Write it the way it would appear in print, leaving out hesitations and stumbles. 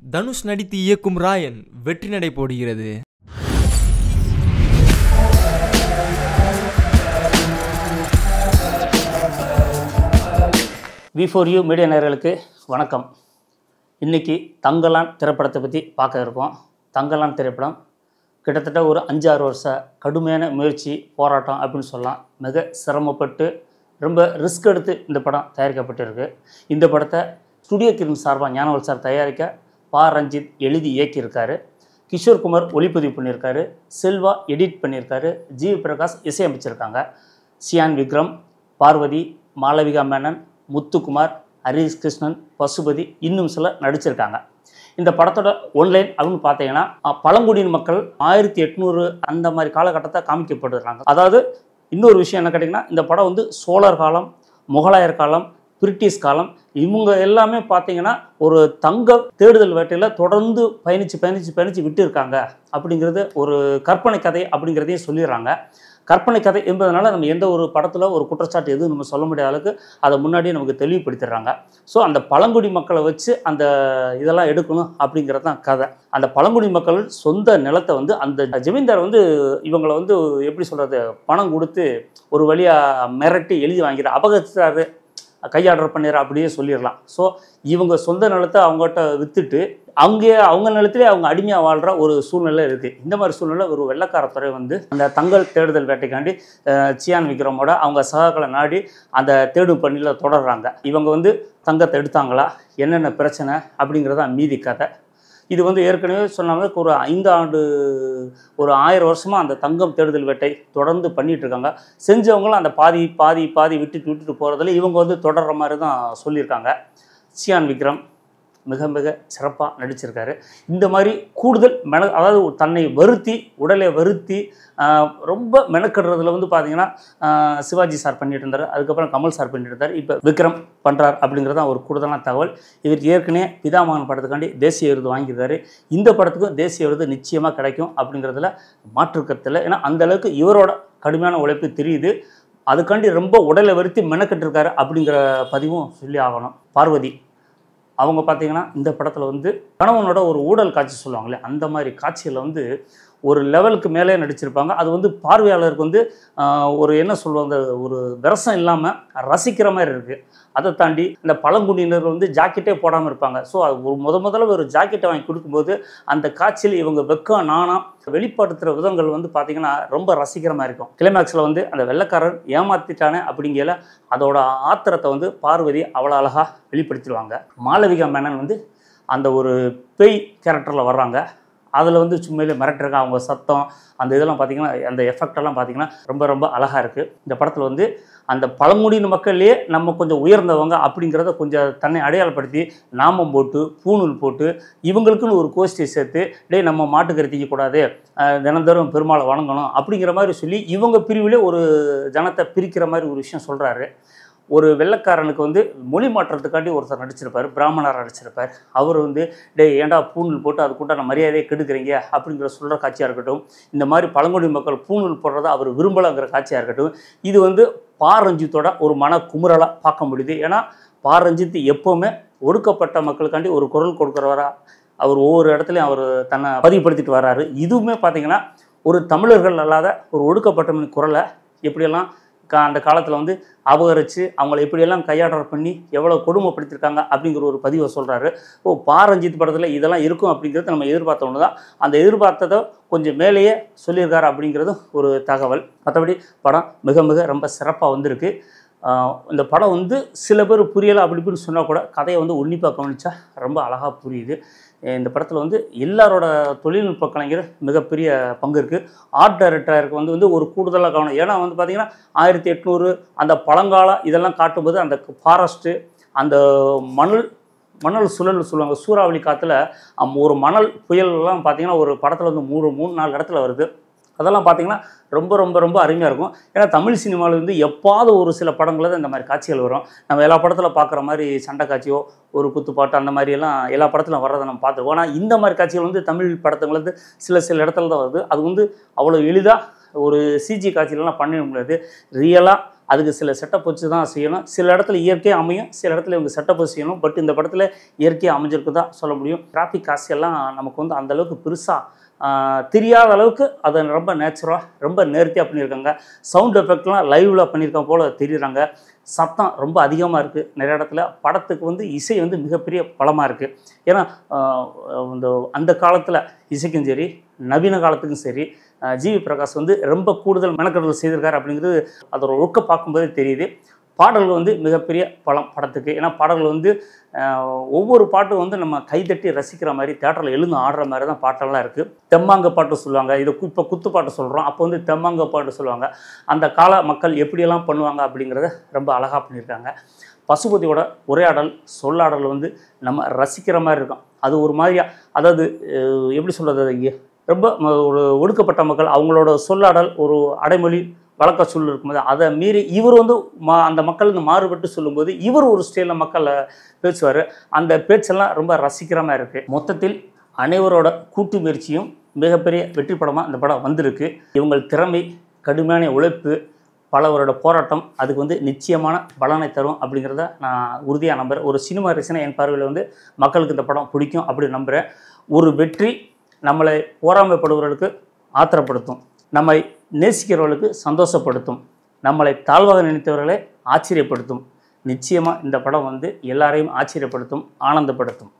தனுஷ் நடித்து இயக்கும் ராயன் வெற்றி நடை போடுகிறது. V4U மீடியா நேயர்களுக்கு வணக்கம். இன்றைக்கி தங்கலான் திரைப்படத்தை பற்றி பார்க்க இருக்கோம். தங்கலான் திரைப்படம் கிட்டத்தட்ட ஒரு 5-6 வருஷ கடுமையான முயற்சி போராட்டம் அப்படின்னு சொல்லலாம். மிக சிரமப்பட்டு ரொம்ப ரிஸ்க் எடுத்து இந்த படம் தயாரிக்கப்பட்டிருக்கு. இந்த படத்தை ஸ்டுடியோ கிரீன் சார்பாக ஞானவல் சார் தயாரிக்க பா ரஞ்சித் எழுதி இயக்கியிருக்காரு. கிஷோர் குமார் ஒளிப்பதிவு பண்ணியிருக்காரு. செல்வா எடிட் பண்ணியிருக்காரு. ஜி பிரகாஷ் இசையமைச்சிருக்காங்க. சியான் விக்ரம், பார்வதி, மாளவிகா மேனன், முத்துக்குமார், ஹரிஷ் கிருஷ்ணன், பசுபதி இன்னும் சில நடிச்சிருக்காங்க. இந்த படத்தோட ஒன்லைன் அப்படின்னு பார்த்தீங்கன்னா, பழங்குடியின மக்கள் 1800 அந்த மாதிரி காலகட்டத்தை காமிக்கப்படுறாங்க. அதாவது இன்னொரு விஷயம் என்ன கேட்டிங்கன்னா, இந்த படம் வந்து சோழர் காலம், முகலாயர் காலம், பிரிட்டிஷ் காலம், இவங்க எல்லாமே பார்த்தீங்கன்னா ஒரு தங்க தேடுதல் வேட்டையில் தொடர்ந்து பயணித்து விட்டு இருக்காங்க அப்படிங்கிறது ஒரு கற்பனை கதை அப்படிங்கிறதையும் சொல்லிடுறாங்க. கற்பனை கதை என்பதனால நம்ம எந்த ஒரு படத்தில் ஒரு குற்றச்சாட்டு எதுவும் நம்ம சொல்ல முடியாத அளவுக்கு அதை முன்னாடியே நமக்கு தெளிவுபடுத்திடுறாங்க. ஸோ அந்த பழங்குடி மக்களை வச்சு அந்த இதெல்லாம் எடுக்கணும் அப்படிங்கிறது தான் கதை. அந்த பழங்குடி மக்கள் சொந்த நிலத்தை வந்து அந்த ஜமீன்தார் வந்து இவங்களை வந்து எப்படி சொல்கிறது, பணம் கொடுத்து ஒரு வழியாக மிரட்டி எழுதி வாங்கிற அபகரிச்சாரு, கையாடர் பண்ணிடுற அப்படியே சொல்லிடலாம். ஸோ இவங்க சொந்த நிலத்தை அவங்ககிட்ட விற்றுட்டு அவங்க நிலத்திலே அவங்க அடிமையாக வாழ்கிற ஒரு சூழ்நிலை இருக்குது. இந்த மாதிரி சூழ்நிலை ஒரு வெள்ளைக்காரத்துறை வந்து அந்த தங்கல் தேடுதல் வேட்டைக்காண்டி சியான் விக்ரமோட அவங்க சகாக்களை நாடி அந்த தேடும் பணியில் தொடர்றாங்க. இவங்க வந்து தங்கத்தை எடுத்தாங்களா, என்னென்ன பிரச்சனை அப்படிங்கிறத மீதி கதை. இது வந்து ஏற்கனவே சொன்னாங்க ஒரு 5 ஆண்டு ஒரு 1000 வருஷமாக அந்த தங்கம் தேடுதல் வேட்டை தொடர்ந்து பண்ணிகிட்ருக்காங்க. செஞ்சவங்களும் அந்த பாதி விட்டுட்டு போகிறதுல இவங்க வந்து தொடர்ற மாதிரி தான் சொல்லியிருக்காங்க. சியான் விக்ரம் மிக சிறப்பாக நடிச்சிருக்காரு. இந்த மாதிரி கூடுதல் அதாவது தன்னை உடலை வருத்தி ரொம்ப மெனக்கடுறதுல வந்து பார்த்திங்கன்னா சிவாஜி சார் பண்ணிட்டு இருந்தார். அதுக்கப்புறம் கமல் சார் பண்ணிட்டு இருந்தார். இப்போ விக்ரம் பண்ணுறார் அப்படிங்கிறது தான் ஒரு கூடுதலான தகவல். இவருக்கு ஏற்கனவே பிதாமகன் படத்துக்காண்டி தேசிய விருது வாங்கியிருக்காரு. இந்த படத்துக்கும் தேசிய விருது நிச்சயமாக கிடைக்கும் அப்படிங்கிறதுல மாற்றுக்கத்தில். ஏன்னா அந்தளவுக்கு இவரோட கடுமையான உழைப்பு தெரியுது. அதுக்காண்டி ரொம்ப உடலை வருத்தி மெனக்கட்டிருக்காரு அப்படிங்கிற பதிவும் சொல்லி ஆகணும். பார்வதி அவங்க பார்த்திங்கன்னா இந்த படத்தில் வந்து கணவனோட ஒரு ஊழல் காட்சி சொல்லுவாங்களே, அந்த மாதிரி காட்சியில் வந்து ஒரு லெவலுக்கு மேலே நடிச்சிருப்பாங்க. அது வந்து பார்வையாளருக்கு வந்து ஒரு என்ன சொல்லுவாங்க, ஒரு விரசம் இல்லாமல் ரசிக்கிற மாதிரி இருக்குது. அதை தாண்டி இந்த பழங்குடியினர் வந்து ஜாக்கெட்டே போடாமல் இருப்பாங்க. ஸோ அது முதல்ல ஒரு ஜாக்கெட்டை வாங்கி கொடுக்கும்போது அந்த காட்சியில் இவங்க வெக்கம் நாணம் வெளிப்படுத்துகிற விதங்கள் வந்து பார்த்திங்கன்னா ரொம்ப ரசிக்கிற மாதிரி இருக்கும். கிளைமேக்ஸில் வந்து அந்த வெள்ளைக்காரன் ஏமாற்றிட்டானே அப்படிங்கிற அதோட ஆத்திரத்தை வந்து பார்வதி அவ்வளோ அழகாக வெளிப்படுத்திடுவாங்க. மாளவிகா மேனன் வந்து அந்த ஒரு பேய் கேரக்டரில் வர்றாங்க. அதில் வந்து சும்மையிலே மிரட்டுறாங்க. அவங்க சத்தம் அந்த இதெல்லாம் பார்த்திங்கன்னா அந்த எஃபெக்டெல்லாம் பார்த்திங்கன்னா ரொம்ப அழகாக இருக்குது. இந்த படத்தில் வந்து அந்த பழங்குடியின மக்கள்லேயே நம்ம கொஞ்சம் உயர்ந்தவங்க அப்படிங்கிறத கொஞ்சம் தன்னை அடையாளப்படுத்தி நாமம் போட்டு பூணூல் போட்டு இவங்களுக்குன்னு ஒரு கோஷ்டியை சேர்த்து நம்ம மாட்டுக்கறி திங்கக்கூடாது, தினந்தோறும் பெருமாளை வணங்கணும் அப்படிங்கிற மாதிரி சொல்லி இவங்க பிரிவிலே ஒரு ஜனத்தை பிரிக்கிற மாதிரி ஒரு விஷயம் சொல்கிறாரு. ஒரு வெள்ளைக்காரனுக்கு வந்து மொழி மாற்றத்துக்காண்டி ஒருத்தர் நடிச்சிருப்பார், பிராமணர் நடிச்சிருப்பார். அவர் வந்து ஏன்டா பூணூல் போட்டு அதுக்குண்டான மரியாதையை கெடுக்குறீங்க அப்படிங்கிற சொல்கிற காட்சியாக இருக்கட்டும், இந்த மாதிரி பழங்குடி மக்கள் பூணூல் போடுறத அவர் விரும்பலைங்கிற காட்சியாக இருக்கட்டும், இது வந்து பா ரஞ்சித்தோட ஒரு மன குமுறலாக பார்க்க முடியுது. ஏன்னா பா ரஞ்சித் எப்போவுமே ஒடுக்கப்பட்ட மக்களுக்காண்டி ஒரு குரல் கொடுக்குறவரா அவர் ஒவ்வொரு இடத்துலையும் அவர் தன்னை பதிவுபடுத்திட்டு வர்றாரு. இதுவுமே பார்த்திங்கன்னா ஒரு தமிழர்கள் அல்லாத ஒரு ஒடுக்கப்பட்டவனின் குரலை எப்படியெல்லாம் அந்த காலத்தில் வந்து அபகரித்து அவங்கள எப்படியெல்லாம் கையாடர் பண்ணி எவ்வளோ கொடுமைப்படுத்தியிருக்காங்க அப்படிங்கிற ஒரு பதிவை சொல்கிறாரு. பா ரஞ்சித் படத்தில் இதெல்லாம் இருக்கும் அப்படிங்கிறது நம்ம எதிர்பார்த்தவொன்று தான். அந்த எதிர்பார்த்ததை கொஞ்சம் மேலேயே சொல்லியிருக்காரு அப்படிங்கிறதும் ஒரு தகவல். மற்றபடி படம் மிக ரொம்ப சிறப்பாக வந்திருக்கு. இந்த படம் வந்து சில பேர் புரியலை அப்படி இப்படின்னு சொன்னால் கூட கதையை வந்து உன்னிப்பாக கவனித்தா ரொம்ப அழகாக புரியுது. இந்த படத்தில் வந்து எல்லாரோட தொழில்நுட்ப கலைஞர் மிகப்பெரிய பங்கு இருக்குது. ஆர்ட் டைரக்டருக்கு வந்து ஒரு கூடுதலாக கவனம். ஏன்னா வந்து பார்த்திங்கன்னா 1800 அந்த பழங்காலம் இதெல்லாம் காட்டும்போது அந்த ஃபாரஸ்ட்டு அந்த மணல் சுழல் சொல்லுவாங்க, சூறாவளி காற்றுல ஒரு மணல் புயல்லாம் பார்த்திங்கன்னா ஒரு படத்தில் வந்து 3-4 இடத்துல வருது. அதெல்லாம் பார்த்திங்கன்னா ரொம்ப அருமையாக இருக்கும். ஏன்னா தமிழ் சினிமாவில் வந்து எப்பாவது ஒரு சில படங்களில் தான் இந்த மாதிரி காட்சிகள் வரும். நம்ம எல்லா படத்தில் பார்க்குற மாதிரி சண்டை காட்சியோ ஒரு குத்துப்பாட்டு அந்த மாதிரியெல்லாம் எல்லா படத்திலும் வர்றதை நம்ம பார்த்துருக்கோம். ஆனால் இந்த மாதிரி காட்சிகள் வந்து தமிழ் படத்துங்கள் வந்து சில இடத்துல தான் வருது. அது வந்து அவ்வளோ எளிதாக ஒரு சிஜி காட்சியிலலாம் பண்ண முடியாது. ரியலாக அதுக்கு சில செட்டப் வச்சு தான் செய்யணும். சில இடத்துல இயற்கையாக அமையும், சில இடத்துல இவங்க செட்டப் வச்சு செய்யணும். பட் இந்த படத்தில் இயற்கையாக அமைஞ்சிருக்கு தான் சொல்ல முடியும். டிராஃபிக் காட்சி எல்லாம் நமக்கு வந்து அந்தளவுக்கு பெருசாக தெரியாத அளவுக்கு அதை ரொம்ப நேச்சுரலாக ரொம்ப நேர்த்தியாக பண்ணியிருக்காங்க. சவுண்ட் எஃபெக்ட்லாம் லைவில் பண்ணியிருக்க போல் தெரியுறாங்க. சத்தம் ரொம்ப அதிகமாக இருக்குது நிறைய இடத்துல. படத்துக்கு வந்து இசை வந்து மிகப்பெரிய பலமாக இருக்குது. ஏன்னா அந்த காலத்தில் இசைக்கும் சரி, நவீன காலத்துக்கும் சரி, ஜிவி பிரகாஷ் வந்து ரொம்ப கூடுதல் மெனக்கெடுதல் செய்திருக்காரு அப்படிங்கிறது அதோட ஒர்க்கை பார்க்கும்போதே தெரியுது. பாடல்கள் வந்து மிகப்பெரிய பலம் படத்துக்கு. ஏன்னா பாடல்கள் வந்து ஒவ்வொரு பாட்டும் வந்து நம்ம கைதட்டி ரசிக்கிற மாதிரி, தேட்டரில் எழுந்து ஆடுற மாதிரி தான் பாட்டெல்லாம் இருக்குது. தெம்மாங்க பாட்டு சொல்லுவாங்க, இதை இப்போ குத்து பாட்டு சொல்கிறோம், அப்போ வந்து தெம்மாங்க பாட்டு சொல்லுவாங்க. அந்த கால மக்கள் எப்படியெல்லாம் பண்ணுவாங்க அப்படிங்கிறத ரொம்ப அழகாக பண்ணியிருக்காங்க. பசுபதியோட உரையாடல் சொல்லாடல் வந்து நம்ம ரசிக்கிற மாதிரி இருக்கும். அது ஒரு மாதிரியாக, அதாவது எப்படி சொல்கிறது, ரொம்ப ஒரு ஒடுக்கப்பட்ட மக்கள் அவங்களோட சொல்லாடல் ஒரு அடைமொழி வழக்க சொல் இருக்கும்போது அதை மீறி இவர் வந்து அந்த மக்களுக்கு மாறுபட்டு சொல்லும்போது இவர் ஒரு ஸ்டைலில் மக்களை பேசுவார். அந்த பேச்செல்லாம் ரொம்ப ரசிக்கிற மாதிரி இருக்குது. மொத்தத்தில் அனைவரோட கூட்டு முயற்சியும் மிகப்பெரிய வெற்றி படமாக இந்த படம் வந்திருக்கு. இவங்கள் திறமை, கடுமையான உழைப்பு, பல வருட போராட்டம் அதுக்கு வந்து நிச்சயமான பலனை தரும் அப்படிங்கிறத நான் உறுதியாக நம்புகிறேன். ஒரு சினிமா ரீசனாக என் பார்வையில் வந்து மக்களுக்கு இந்த படம் பிடிக்கும் அப்படி நம்புகிறேன். ஒரு வெற்றி நம்மளை போராமைப்படுபவர்களுக்கு ஆத்திரப்படுத்தும், நம்மை நேசிக்கிறவர்களுக்கு சந்தோஷப்படுத்தும், நம்மளை தாழ்வாக நினைத்தவர்களை ஆச்சரியப்படுத்தும். நிச்சயமாக இந்த படம் வந்து எல்லாரையும் ஆச்சரியப்படுத்தும், ஆனந்தப்படுத்தும்.